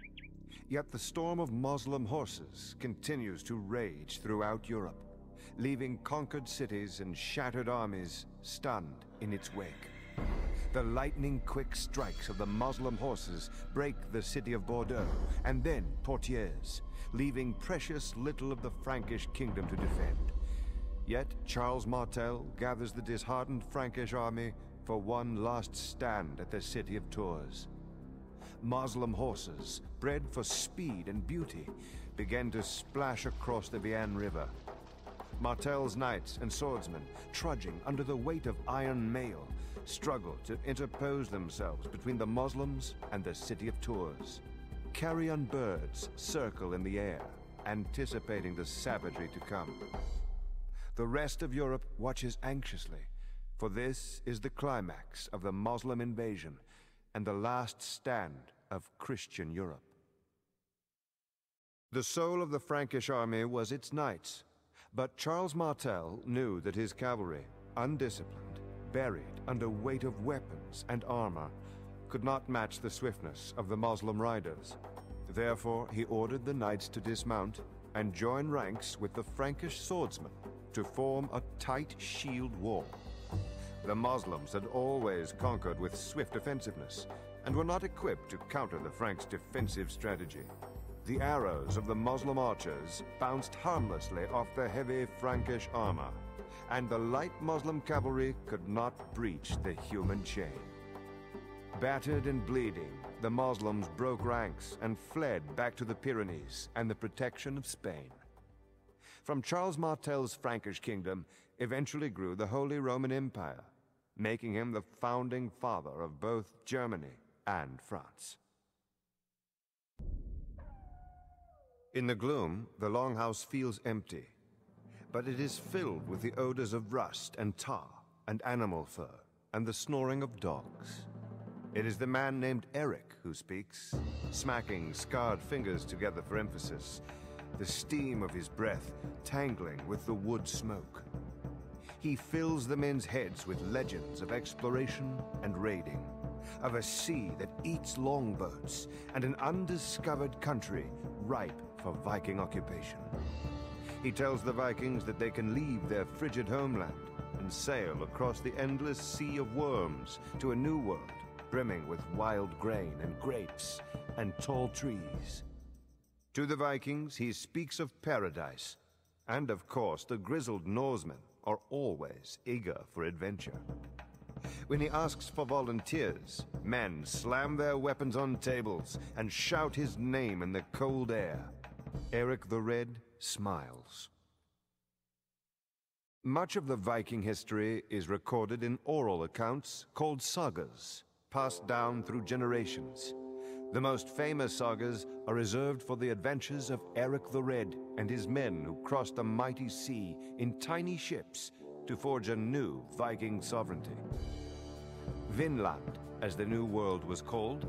Yet the storm of Muslim horses continues to rage throughout Europe, leaving conquered cities and shattered armies stunned in its wake. The lightning-quick strikes of the Muslim horses break the city of Bordeaux, and then Poitiers, leaving precious little of the Frankish kingdom to defend. Yet Charles Martel gathers the disheartened Frankish army for one last stand at the city of Tours. Muslim horses, bred for speed and beauty, began to splash across the Vienne River. Martel's knights and swordsmen, trudging under the weight of iron mail, struggled to interpose themselves between the Muslims and the city of Tours. Carrion birds circle in the air, anticipating the savagery to come. The rest of Europe watches anxiously, for this is the climax of the Muslim invasion and the last stand of Christian Europe. The soul of the Frankish army was its knights, but Charles Martel knew that his cavalry, undisciplined, buried under weight of weapons and armor, could not match the swiftness of the Muslim riders. Therefore, he ordered the knights to dismount and join ranks with the Frankish swordsmen to form a tight shield wall. The Muslims had always conquered with swift offensiveness and were not equipped to counter the Franks' defensive strategy. The arrows of the Muslim archers bounced harmlessly off the heavy Frankish armor, and the light Muslim cavalry could not breach the human chain. Battered and bleeding, the Muslims broke ranks and fled back to the Pyrenees and the protection of Spain. From Charles Martel's Frankish kingdom eventually grew the Holy Roman Empire, making him the founding father of both Germany and France. In the gloom, the longhouse feels empty, but it is filled with the odors of rust and tar and animal fur and the snoring of dogs. It is the man named Eric who speaks, smacking scarred fingers together for emphasis, the steam of his breath tangling with the wood smoke. He fills the men's heads with legends of exploration and raiding, of a sea that eats longboats and an undiscovered country ripe for Viking occupation. He tells the Vikings that they can leave their frigid homeland and sail across the endless sea of worms to a new world brimming with wild grain and grapes and tall trees. To the Vikings, he speaks of paradise, and of course the grizzled Norsemen are always eager for adventure. When he asks for volunteers, men slam their weapons on tables and shout his name in the cold air. Eric the Red smiles. Much of the Viking history is recorded in oral accounts called sagas, passed down through generations. The most famous sagas are reserved for the adventures of Eric the Red and his men who crossed the mighty sea in tiny ships to forge a new Viking sovereignty. Vinland, as the New World was called,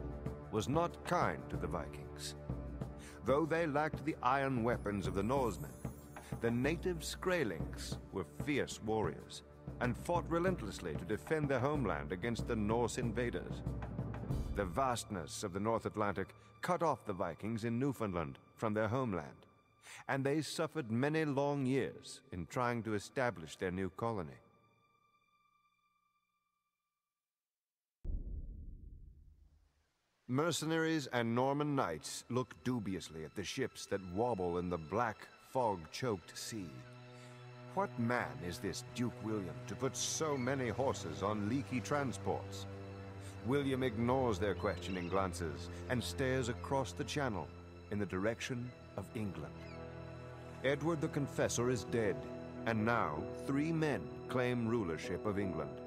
was not kind to the Vikings. Though they lacked the iron weapons of the Norsemen, the native Skraelings were fierce warriors and fought relentlessly to defend their homeland against the Norse invaders. The vastness of the North Atlantic cut off the Vikings in Newfoundland from their homeland, and they suffered many long years in trying to establish their new colony. Mercenaries and Norman knights look dubiously at the ships that wobble in the black, fog-choked sea. What man is this Duke William to put so many horses on leaky transports? William ignores their questioning glances and stares across the channel in the direction of England. Edward the Confessor is dead, and now 3 men claim rulership of England.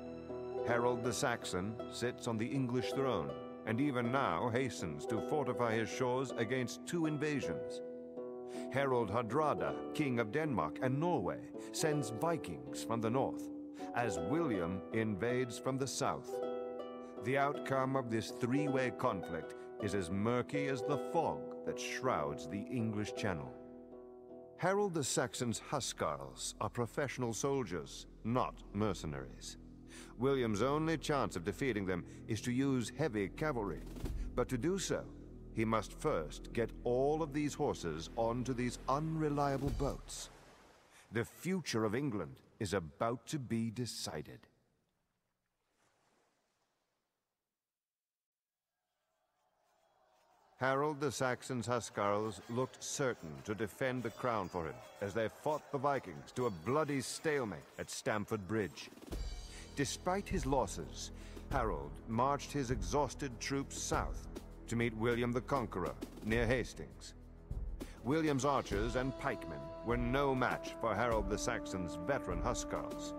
Harold the Saxon sits on the English throne, and even now hastens to fortify his shores against 2 invasions. Harald Hardrada, King of Denmark and Norway, sends Vikings from the north, as William invades from the south. The outcome of this 3-way conflict is as murky as the fog that shrouds the English Channel. Harold the Saxon's Huscarls are professional soldiers, not mercenaries. William's only chance of defeating them is to use heavy cavalry, but to do so, he must first get all of these horses onto these unreliable boats. The future of England is about to be decided. Harold the Saxon's Huscarls looked certain to defend the crown for him as they fought the Vikings to a bloody stalemate at Stamford Bridge. Despite his losses, Harold marched his exhausted troops south to meet William the Conqueror near Hastings. William's archers and pikemen were no match for Harold the Saxon's veteran Huscarls.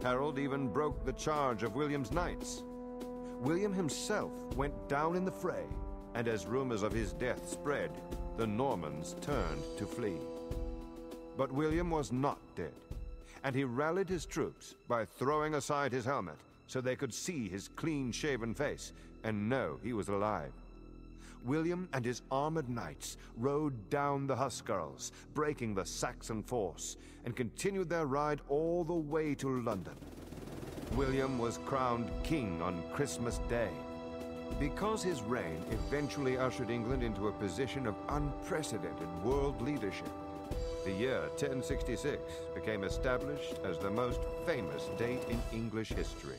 Harold even broke the charge of William's knights. William himself went down in the fray, and as rumors of his death spread, the Normans turned to flee. But William was not dead, and he rallied his troops by throwing aside his helmet so they could see his clean-shaven face and know he was alive. William and his armored knights rode down the Huscarls, breaking the Saxon force, and continued their ride all the way to London. William was crowned king on Christmas Day. Because his reign eventually ushered England into a position of unprecedented world leadership, the year 1066 became established as the most famous date in English history.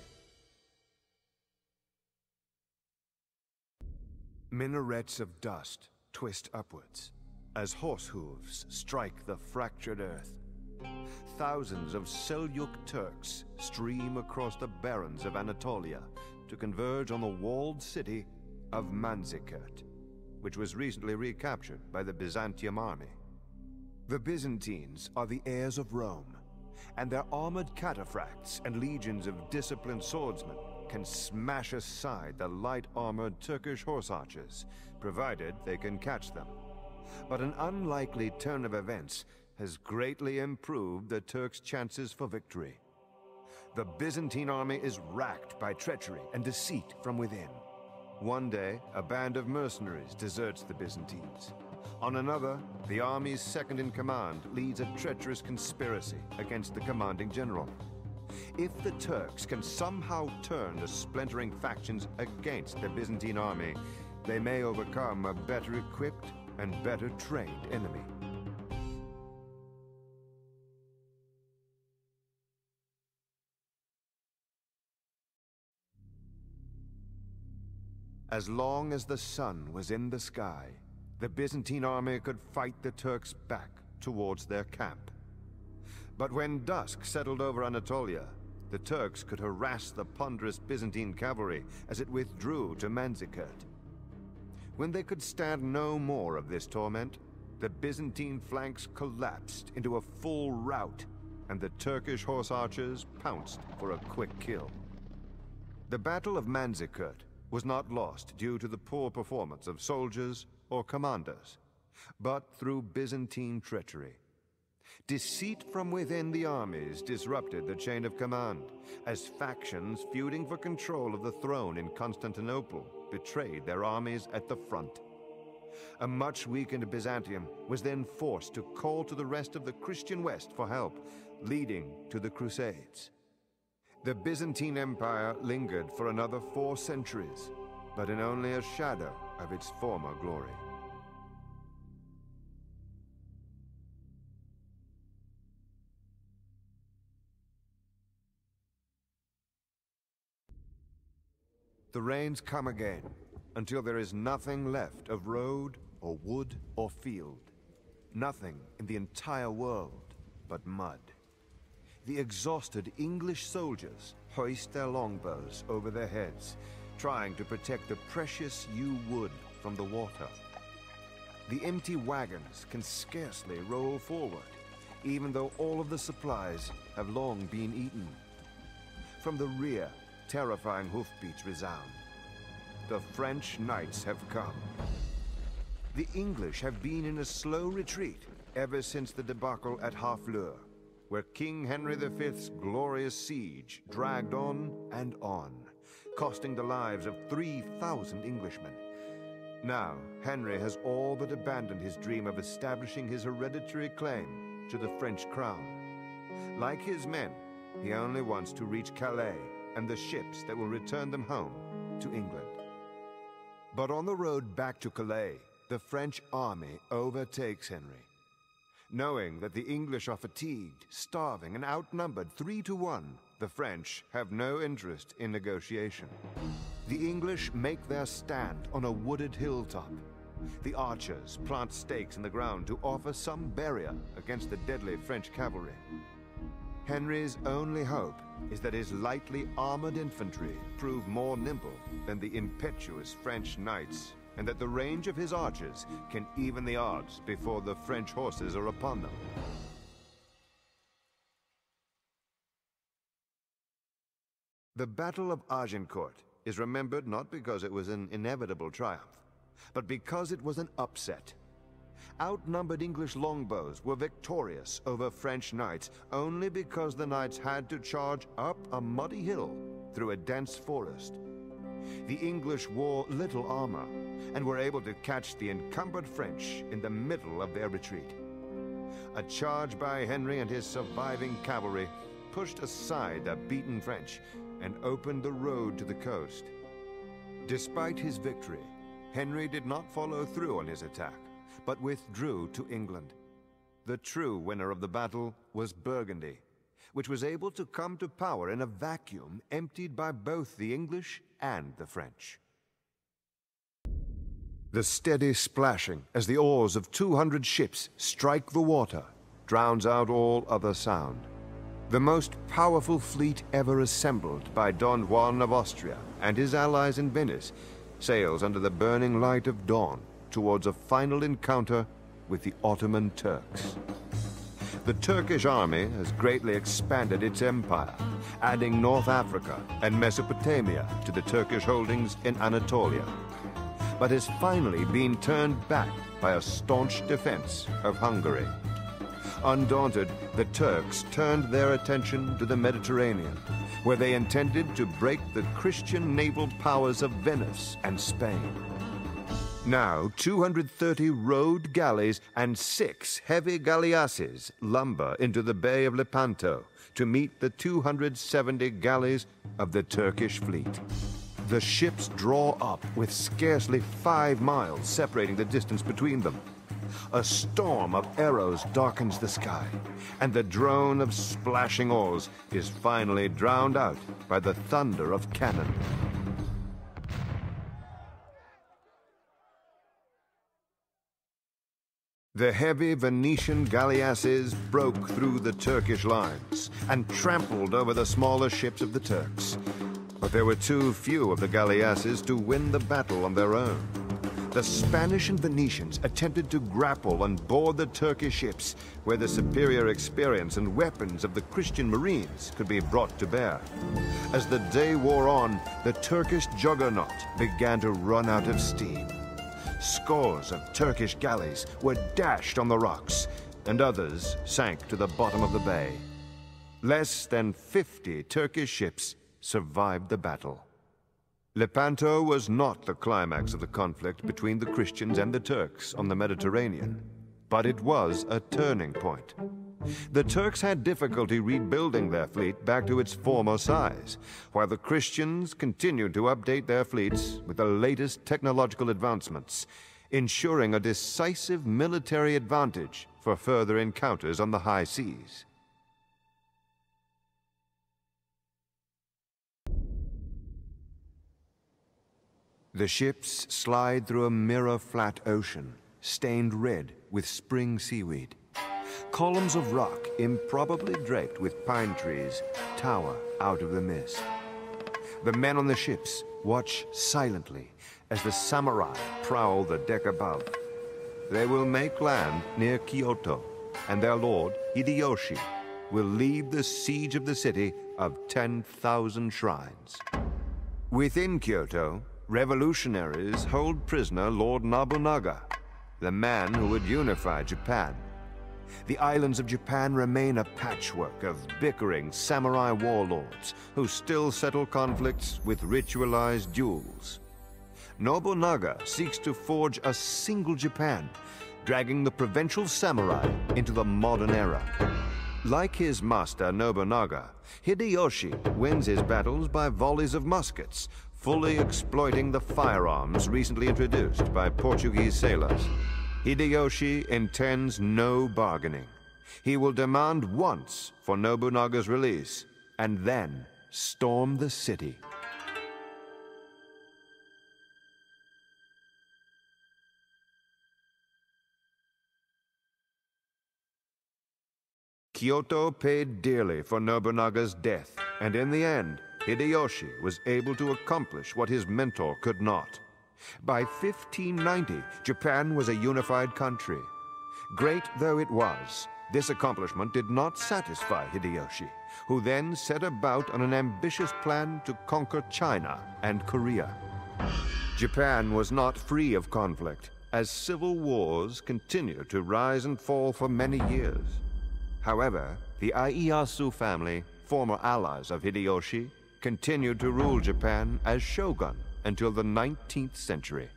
Minarets of dust twist upwards as horse hooves strike the fractured earth. Thousands of Seljuk Turks stream across the barrens of Anatolia to converge on the walled city of Manzikert, which was recently recaptured by the Byzantium army. The Byzantines are the heirs of Rome, and their armored cataphracts and legions of disciplined swordsmen can smash aside the light-armored Turkish horse archers, provided they can catch them. But an unlikely turn of events has greatly improved the Turks' chances for victory. The Byzantine army is racked by treachery and deceit from within. One day, a band of mercenaries deserts the Byzantines. On another, the army's second-in-command leads a treacherous conspiracy against the commanding general. If the Turks can somehow turn the splintering factions against the Byzantine army, they may overcome a better equipped and better trained enemy. As long as the sun was in the sky, the Byzantine army could fight the Turks back towards their camp. But when dusk settled over Anatolia, the Turks could harass the ponderous Byzantine cavalry as it withdrew to Manzikert. When they could stand no more of this torment, the Byzantine flanks collapsed into a full rout, and the Turkish horse archers pounced for a quick kill. The Battle of Manzikert was not lost due to the poor performance of soldiers or commanders, but through Byzantine treachery. Deceit from within the armies disrupted the chain of command, as factions feuding for control of the throne in Constantinople betrayed their armies at the front. A much weakened Byzantium was then forced to call to the rest of the Christian West for help, leading to the Crusades. The Byzantine Empire lingered for another 4 centuries, but in only a shadow of its former glory. The rains come again, until there is nothing left of road or wood or field. Nothing in the entire world but mud. The exhausted English soldiers hoist their longbows over their heads, trying to protect the precious yew wood from the water. The empty wagons can scarcely roll forward, even though all of the supplies have long been eaten. From the rear, terrifying hoofbeats resound. The French knights have come. The English have been in a slow retreat ever since the debacle at Harfleur, where King Henry V's glorious siege dragged on and on, costing the lives of 3,000 Englishmen. Now, Henry has all but abandoned his dream of establishing his hereditary claim to the French crown. Like his men, he only wants to reach Calais and the ships that will return them home to England. But on the road back to Calais, the French army overtakes Henry. Knowing that the English are fatigued, starving, and outnumbered 3 to 1, the French have no interest in negotiation. The English make their stand on a wooded hilltop. The archers plant stakes in the ground to offer some barrier against the deadly French cavalry. Henry's only hope is that his lightly armored infantry prove more nimble than the impetuous French knights, and that the range of his archers can even the odds before the French horses are upon them. The Battle of Agincourt is remembered not because it was an inevitable triumph, but because it was an upset. Outnumbered English longbows were victorious over French knights only because the knights had to charge up a muddy hill through a dense forest. The English wore little armor and were able to catch the encumbered French in the middle of their retreat. A charge by Henry and his surviving cavalry pushed aside the beaten French and opened the road to the coast. Despite his victory, Henry did not follow through on his attack, but withdrew to England. The true winner of the battle was Burgundy, which was able to come to power in a vacuum emptied by both the English and the French. The steady splashing as the oars of 200 ships strike the water drowns out all other sound. The most powerful fleet ever assembled by Don Juan of Austria and his allies in Venice sails under the burning light of dawn towards a final encounter with the Ottoman Turks. The Turkish army has greatly expanded its empire, adding North Africa and Mesopotamia to the Turkish holdings in Anatolia, but has finally been turned back by a staunch defense of Hungary. Undaunted, the Turks turned their attention to the Mediterranean, where they intended to break the Christian naval powers of Venice and Spain. Now, 230 rowed galleys and 6 heavy galleasses lumber into the Bay of Lepanto to meet the 270 galleys of the Turkish fleet. The ships draw up with scarcely 5 miles separating the distance between them. A storm of arrows darkens the sky, and the drone of splashing oars is finally drowned out by the thunder of cannon. The heavy Venetian galleasses broke through the Turkish lines and trampled over the smaller ships of the Turks. But there were too few of the galleasses to win the battle on their own. the Spanish and Venetians attempted to grapple on board the Turkish ships, where the superior experience and weapons of the Christian marines could be brought to bear. As the day wore on, the Turkish juggernaut began to run out of steam. Scores of Turkish galleys were dashed on the rocks, and others sank to the bottom of the bay. Less than 50 Turkish ships survived the battle. Lepanto was not the climax of the conflict between the Christians and the Turks on the Mediterranean, but it was a turning point. The Turks had difficulty rebuilding their fleet back to its former size, while the Christians continued to update their fleets with the latest technological advancements, ensuring a decisive military advantage for further encounters on the high seas. The ships slide through a mirror-flat ocean, stained red with spring seaweed. Columns of rock, improbably draped with pine trees, tower out of the mist. The men on the ships watch silently as the samurai prowl the deck above. They will make land near Kyoto, and their lord, Hideyoshi, will lead the siege of the city of 10,000 shrines. Within Kyoto, revolutionaries hold prisoner Lord Nobunaga, the man who would unify Japan. The islands of Japan remain a patchwork of bickering samurai warlords who still settle conflicts with ritualized duels. Nobunaga seeks to forge a single Japan, dragging the provincial samurai into the modern era. Like his master Nobunaga, Hideyoshi wins his battles by volleys of muskets, fully exploiting the firearms recently introduced by Portuguese sailors. Hideyoshi intends no bargaining. He will demand once for Nobunaga's release, and then storm the city. Kyoto paid dearly for Nobunaga's death, and in the end, Hideyoshi was able to accomplish what his mentor could not. By 1590, Japan was a unified country. Great though it was, this accomplishment did not satisfy Hideyoshi, who then set about on an ambitious plan to conquer China and Korea. Japan was not free of conflict, as civil wars continued to rise and fall for many years. However, the Ieyasu family, former allies of Hideyoshi, continued to rule Japan as shogun until the 19th century.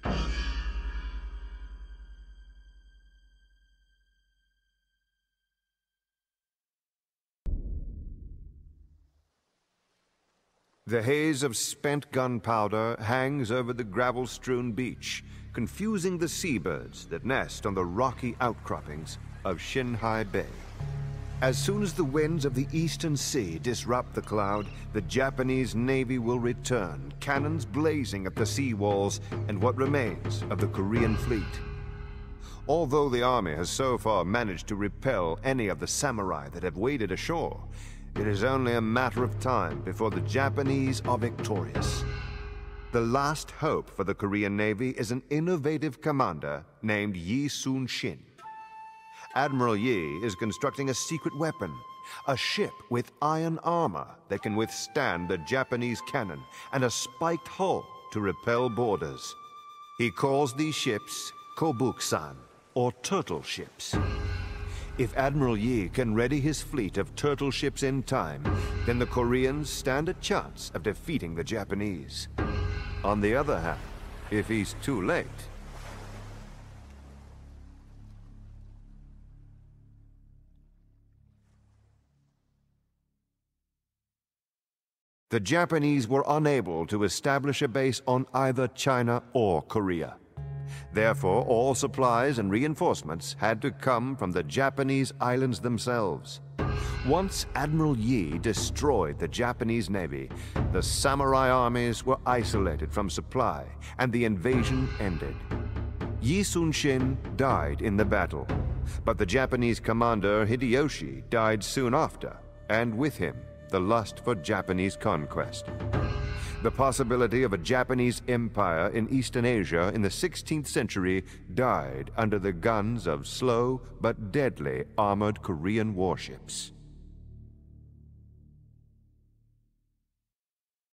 The haze of spent gunpowder hangs over the gravel-strewn beach, confusing the seabirds that nest on the rocky outcroppings of Shinhai Bay. As soon as the winds of the Eastern Sea disrupt the cloud, the Japanese Navy will return, cannons blazing at the sea walls and what remains of the Korean fleet. Although the army has so far managed to repel any of the samurai that have waded ashore, it is only a matter of time before the Japanese are victorious. The last hope for the Korean Navy is an innovative commander named Yi Sun-shin. Admiral Yi is constructing a secret weapon, a ship with iron armor that can withstand the Japanese cannon and a spiked hull to repel boarders. He calls these ships Kobuksan, or turtle ships. If Admiral Yi can ready his fleet of turtle ships in time, then the Koreans stand a chance of defeating the Japanese. On the other hand, if he's too late, the Japanese were unable to establish a base on either China or Korea. Therefore, all supplies and reinforcements had to come from the Japanese islands themselves. Once Admiral Yi destroyed the Japanese Navy, the samurai armies were isolated from supply, and the invasion ended. Yi Sun-shin died in the battle, but the Japanese commander Hideyoshi died soon after, and with him, the lust for Japanese conquest. The possibility of a Japanese empire in Eastern Asia in the 16th century died under the guns of slow but deadly armored Korean warships.